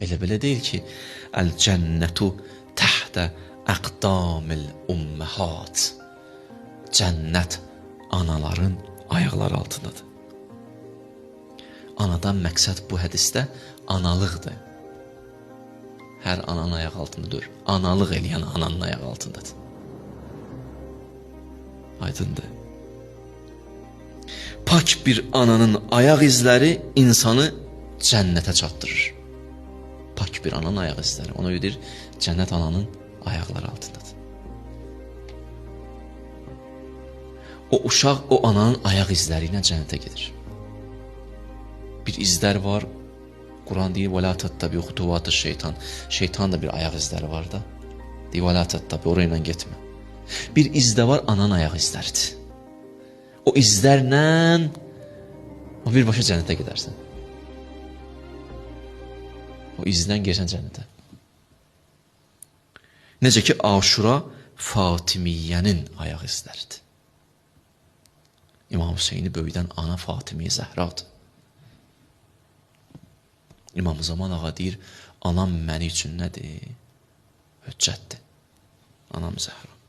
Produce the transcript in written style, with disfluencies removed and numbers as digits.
Elə belə deyil ki, əl-cənnətu təhtə əqdamil umməhat. Cənnət anaların ayaqları altındadır. Anadan məqsəd bu hədisdə analıqdır. Hər ananın ayaq altındadır. Analıq eləyən ananın ayaq altındadır. Aydındır. Pak bir ananın ayaq izləri insanı cənnətə çatdırır. Pak bir ananın ayaq izləri. Ona görə cənnət ananın ayaqları altındadır. O uşaq o ananın ayaq izləri ilə cənnətə gedir. Bir izlər var. Quran deyir, وَلَا تَتَّبِعُوا خُطُوَاتِ şeytan. Şeytan da bir ayaq izləri var da. Deyir, وَلَا تَتَّبِعُوا, orayla getmə. Bir izdə var, ananın ayaq izləridir. O izlərlə o birbaşa cənnətə gedərsən. O izdən girsən cənnətə. Necə ki, Aşura Fatimiyyənin ayaq izləridir. İmam Hüseyni böyüdən ana Fatimiyyə Zəhradır. İmam Zaman ağa deyir, anam məni üçün nədir? Hüccətdir. Anam Zəhra.